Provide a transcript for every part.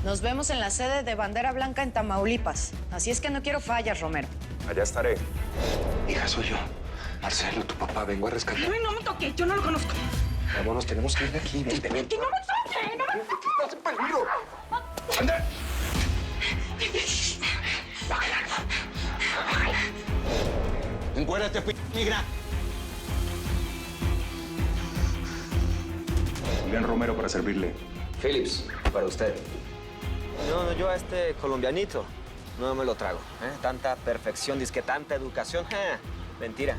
Nos vemos en la sede de Bandera Blanca en Tamaulipas. Así es que no quiero fallas, Romero. Allá estaré. Hija, soy yo. Marcelo, tu papá. Vengo a rescatar. Ay, no me toque, yo no lo conozco. Vámonos, tenemos que ir de aquí. Vente, vente. ¡Que no me toque! ¡No me toque! ¡Estás en peligro! ¡Anda! Baja el arma. Bájala. Encuérdate, negra. Julián Romero para servirle. Phillips, para usted. No, yo a este colombianito no me lo trago. Tanta perfección, dizque tanta educación. Mentira.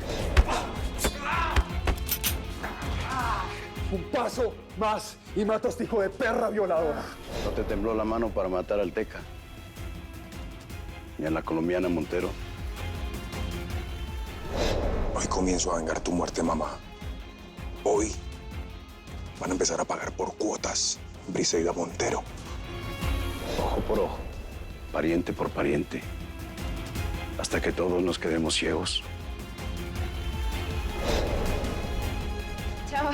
Un paso más y mata a este hijo de perra violadora. ¿No te tembló la mano para matar al Teca? Ni a la colombiana Montero. Hoy comienzo a vengar tu muerte, mamá. Hoy van a empezar a pagar por cuotas Briseida Montero. Ojo por ojo, pariente por pariente. Hasta que todos nos quedemos ciegos. Chava.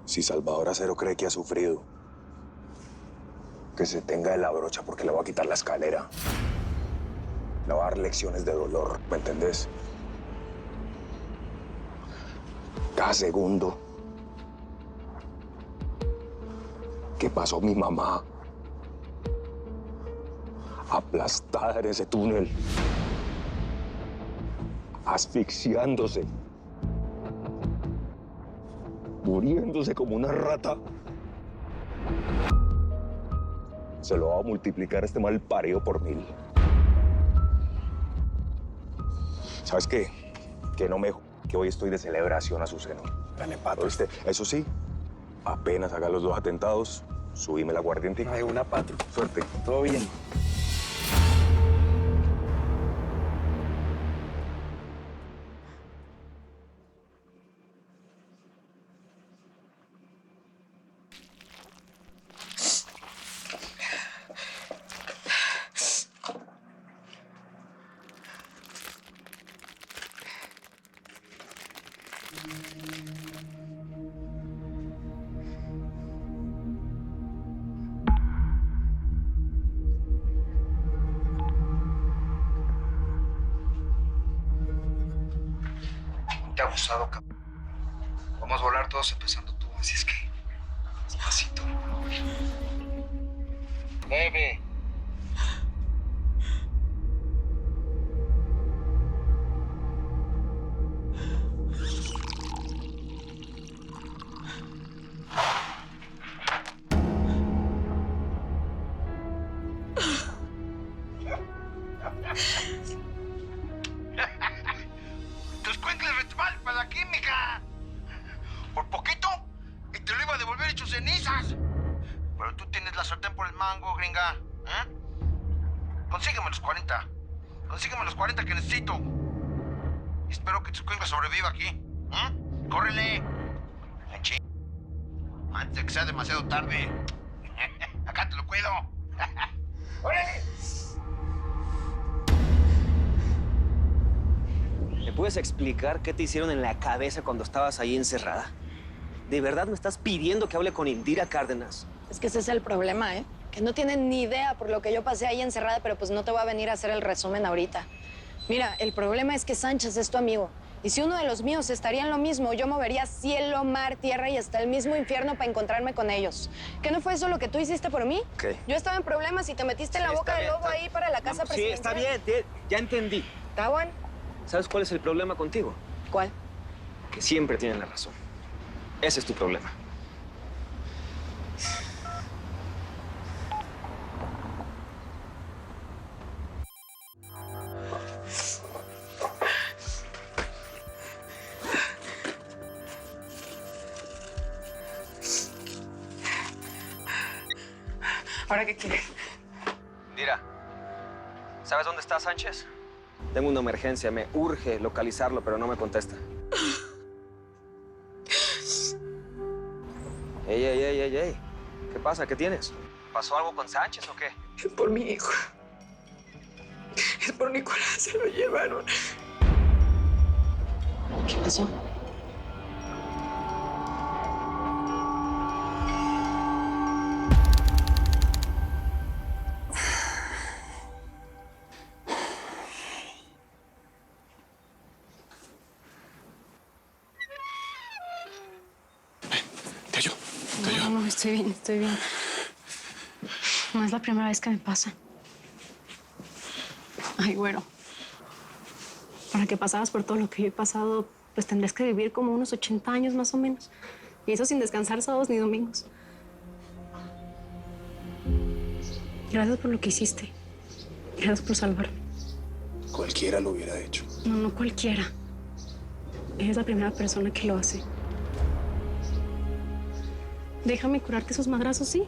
Si Salvador Acero cree que ha sufrido, que se tenga de la brocha porque le voy a quitar la escalera. Le voy a dar lecciones de dolor, ¿me entendés? Cada segundo que pasó mi mamá aplastada en ese túnel, asfixiándose, muriéndose como una rata, se lo va a multiplicar este mal parido por 1000. ¿Sabes qué? Que no me... que hoy estoy de celebración a su seno. Dale, pato. ¿Oíste? Eso sí, apenas haga los 2 atentados, subime la aguardiente. Hay una, pato. Suerte. Todo bien. Te abusado, cabrón. Vamos a volar todos empezando tú, así es que despacito. Bebe. Tus cuencles retval para la química. Por poquito y te lo iba a devolver hecho cenizas. Pero tú tienes la sartén por el mango, gringa. Consígueme los 40. Consígueme los 40 que necesito. Y espero que tus cuencles sobreviva aquí. ¡Córrele! Antes de que sea demasiado tarde. Acá te lo cuido. ¡Órale! ¿Me puedes explicar qué te hicieron en la cabeza cuando estabas ahí encerrada? ¿De verdad me estás pidiendo que hable con Indira Cárdenas? Es que ese es el problema, ¿eh? Que no tienen ni idea por lo que yo pasé ahí encerrada, pero pues no te voy a venir a hacer el resumen ahorita. Mira, el problema es que Sánchez es tu amigo. Y si uno de los míos estaría en lo mismo, yo movería cielo, mar, tierra y hasta el mismo infierno para encontrarme con ellos. ¿Qué no fue eso lo que tú hiciste por mí? ¿Qué? Yo estaba en problemas y te metiste en la boca del lobo ahí para la casa presidencial. Sí, está bien, ya entendí. ¿Está bueno? ¿Sabes cuál es el problema contigo? ¿Cuál? Que siempre tienen la razón. Ese es tu problema. ¿Ahora qué quieres? Mira, ¿sabes dónde está Sánchez? Tengo una emergencia, me urge localizarlo, pero no me contesta. Ey. ¿Qué pasa? ¿Qué tienes? ¿Pasó algo con Sánchez o qué? Es por mi hijo. Es por Nicolás, se lo llevaron. ¿Qué pasó? Te ayudo. No, estoy bien, estoy bien. No es la primera vez que me pasa. Ay, güero. Para que pasaras por todo lo que yo he pasado, pues tendrías que vivir como unos 80 años más o menos. Y eso sin descansar sábados ni domingos. Gracias por lo que hiciste. Gracias por salvarme. Cualquiera lo hubiera hecho. No, no cualquiera. Eres la primera persona que lo hace. Déjame curarte esos madrazos, ¿sí?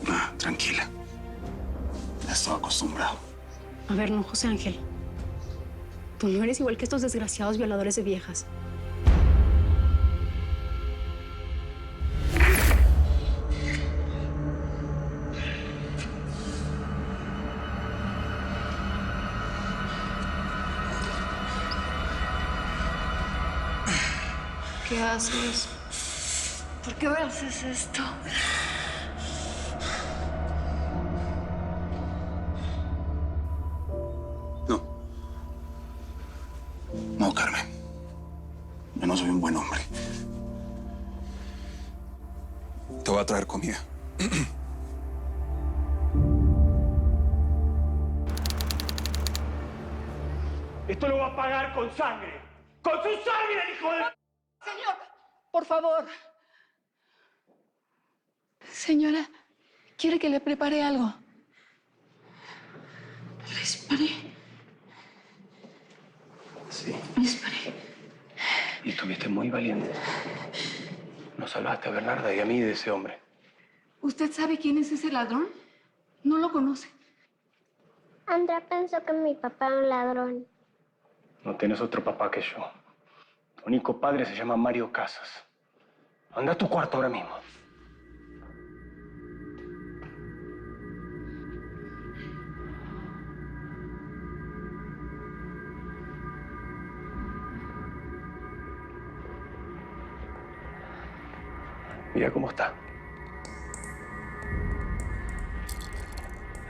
Ah, tranquila. Ya estaba acostumbrado. A ver, no, José Ángel. Tú no eres igual que estos desgraciados violadores de viejas. ¿Qué haces? ¿Por qué me haces esto? No, Carmen. Yo no soy un buen hombre. Te voy a traer comida. Esto lo va a pagar con sangre. ¡Con su sangre, hijo de... Señor, por favor. Señora, ¿quiere que le prepare algo? Le disparé. Sí, Le disparé. y estuviste muy valiente. Nos salvaste a Bernarda y a mí de ese hombre. ¿Usted sabe quién es ese ladrón? No lo conoce. Andrea pensó que mi papá era un ladrón. No tienes otro papá que yo. Tu único padre se llama Mario Casas. Anda a tu cuarto ahora mismo. Mira cómo está.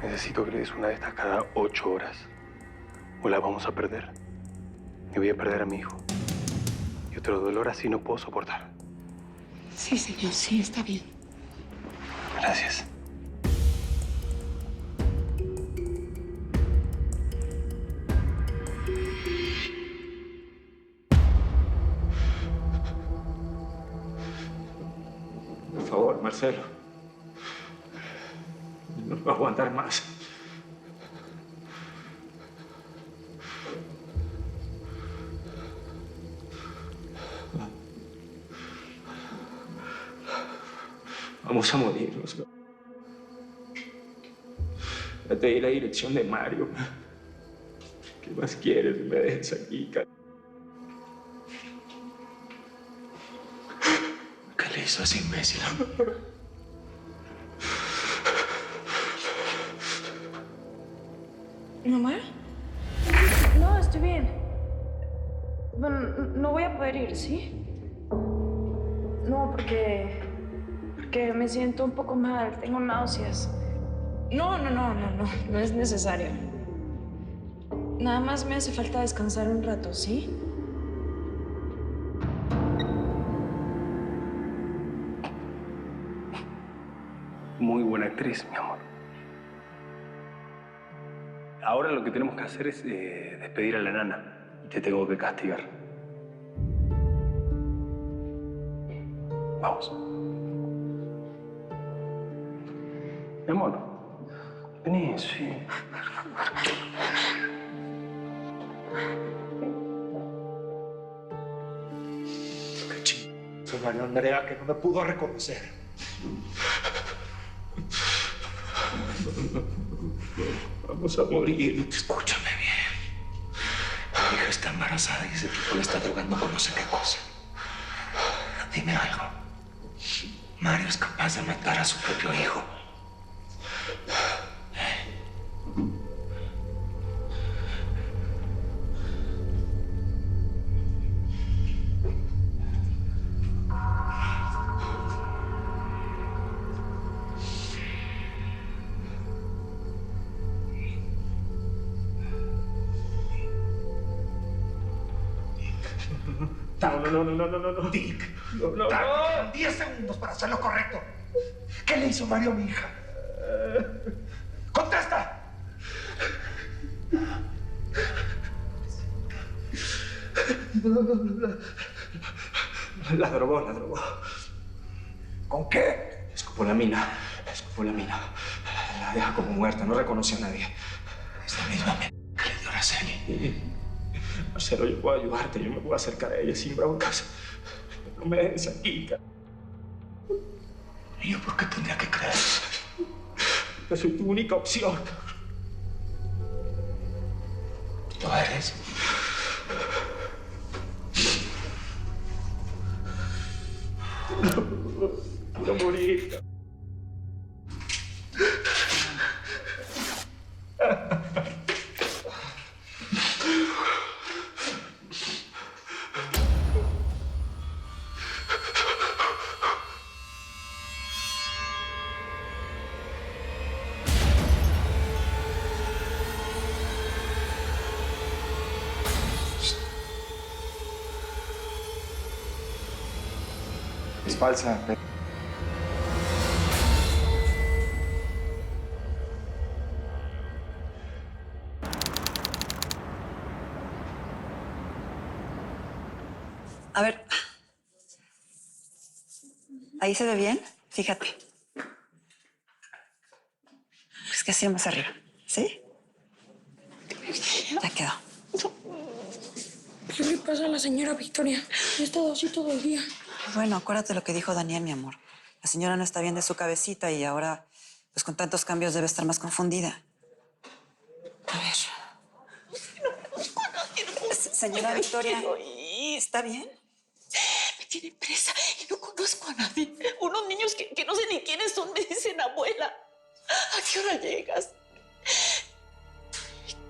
Necesito que le des una de estas cada 8 horas. O la vamos a perder. Y voy a perder a mi hijo. Y otro dolor así no puedo soportar. Sí, señor, sí, está bien. Gracias. Por favor, Marcelo. No puedo aguantar más. Vamos a morirnos. Ya te di la dirección de Mario. ¿Qué más quieres? Me dejes aquí, ¿Qué le hizo a ese imbécil? ¿Mamá? No, estoy bien. Bueno, no voy a poder ir, ¿sí? No, porque me siento un poco mal, tengo náuseas. No es necesario. Nada más me hace falta descansar un rato, ¿sí? Muy buena actriz, mi amor. Ahora lo que tenemos que hacer es despedir a la nana. Y te tengo que castigar. Vamos. Mi amor. Vení, sí. Qué ching... Soy María Andrea, que no me pudo reconocer. Vamos a morir. Escúchame bien. Mi hija está embarazada y ese tipo le está drogando con no sé qué cosa. Dime algo. Mario es capaz de matar a su propio hijo. No. Dick, No. dame 10 segundos para hacer lo correcto. ¿Qué le hizo Mario a mi hija? ¡Contesta! La drogó. ¿Con qué? Escopolamina. La deja como muerta, no reconoce a nadie. Es la misma que le dio Araceli. Marcelo, yo puedo ayudarte, yo me puedo acercar a ella sin broncas. No me dejes aquí, ¿Y yo por qué tendría que creer? Yo soy tu única opción. ¿Lo eres? Quiero morir. Es falsa. A ver. ¿Ahí se ve bien? Fíjate. Es que así más arriba. ¿Sí? Ya quedó. ¿Qué le pasa a la señora Victoria? He estado así todo el día. Bueno, acuérdate lo que dijo Daniel, mi amor. La señora no está bien de su cabecita y ahora, pues con tantos cambios debe estar más confundida. A ver. Señora Victoria, ¿está bien? Me tienen presa y no conozco a nadie. Unos niños que no sé ni quiénes son me dicen abuela. ¿A qué hora llegas?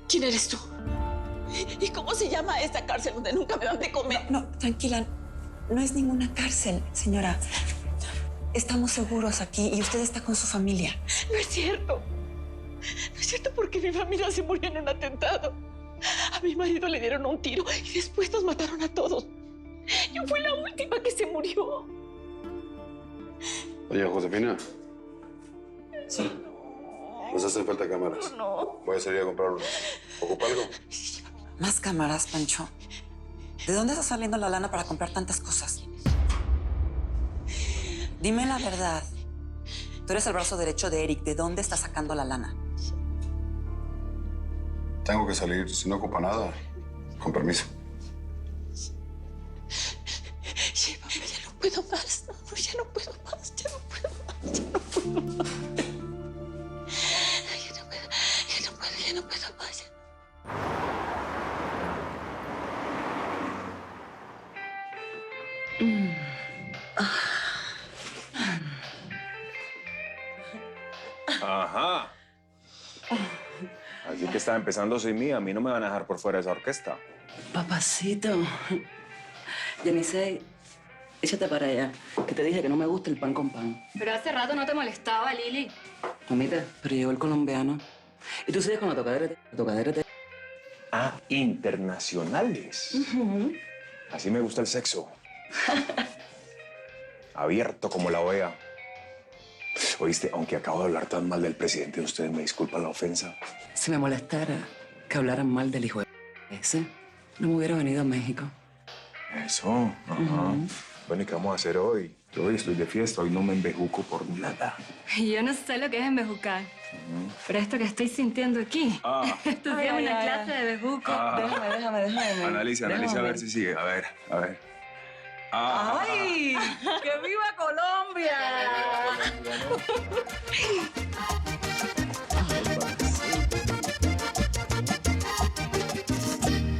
¿Quién eres tú? ¿Y cómo se llama esta cárcel donde nunca me dan de comer? No, tranquila. No es ninguna cárcel, señora. Estamos seguros aquí y usted está con su familia. No es cierto. No es cierto porque mi familia se murió en un atentado. A mi marido le dieron un tiro y después nos mataron a todos. Yo fui la última que se murió. Doña Josefina. Sí. Nos hacen falta cámaras. No. Voy a salir a comprar uno. ¿Ocupa algo? Más cámaras, Pancho. ¿De dónde está saliendo la lana para comprar tantas cosas? Dime la verdad. Tú eres el brazo derecho de Eric. ¿De dónde está sacando la lana? Tengo que salir. Si no ocupa nada, con permiso. Llévame, ya no puedo más. No, ya no puedo más. Ya no puedo más. Ya no puedo más. Ya no puedo más. Ajá. Así que está empezando sin mí. A mí no me van a dejar por fuera de esa orquesta. Papacito. Yenisei, échate para allá. Que te dije que no me gusta el pan con pan. Pero hace rato no te molestaba, Lili. Mamita, pero llegó el colombiano. Y tú sigues con la tocadera. Ah, internacionales. Así me gusta el sexo. Abierto como la OEA. Oíste, aunque acabo de hablar tan mal del presidente, ustedes me disculpan la ofensa. Si me molestara que hablaran mal del hijo de ese, no me hubiera venido a México. Eso, ajá. Bueno, ¿y qué vamos a hacer hoy? Yo hoy estoy de fiesta, hoy no me embejuco por nada. Yo no sé lo que es embejucar. Pero esto que estoy sintiendo aquí, esto es una clase de bejuco. Déjame. Analiza a ver si sigue. A ver. ¡Ay! ¡Que viva Colombia!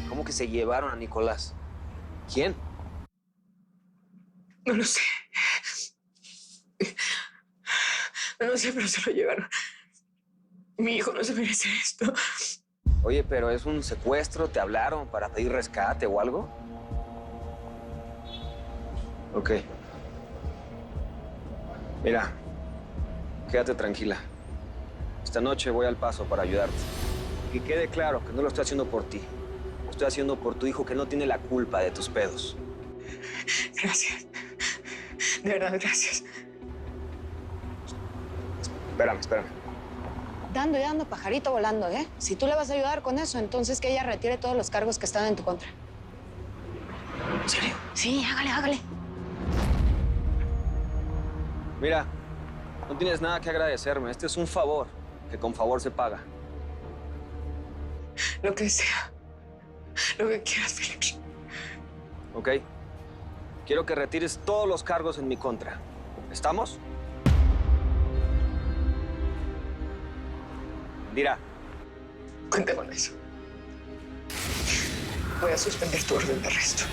¿Cómo que se llevaron a Nicolás? ¿Quién? No lo sé. No lo sé, pero se lo llevaron. Mi hijo no se merece esto. Oye, pero ¿es un secuestro? ¿Te hablaron para pedir rescate o algo? Ok. Mira, quédate tranquila. Esta noche voy al Paso para ayudarte. Que quede claro que no lo estoy haciendo por ti. estoy haciendo por tu hijo que no tiene la culpa de tus pedos. Gracias. De verdad, gracias. Espérame. Dando y dando, pajarito volando, ¿eh? Si tú le vas a ayudar con eso, entonces que ella retire todos los cargos que están en tu contra. ¿En serio? Sí, hágale. Mira, no tienes nada que agradecerme. Este es un favor, que con favor se paga. Lo que sea. Lo que quieras, Félix. ¿Ok? Quiero que retires todos los cargos en mi contra. ¿Estamos? Mira. Cuenta con eso. Voy a suspender tu orden de arresto.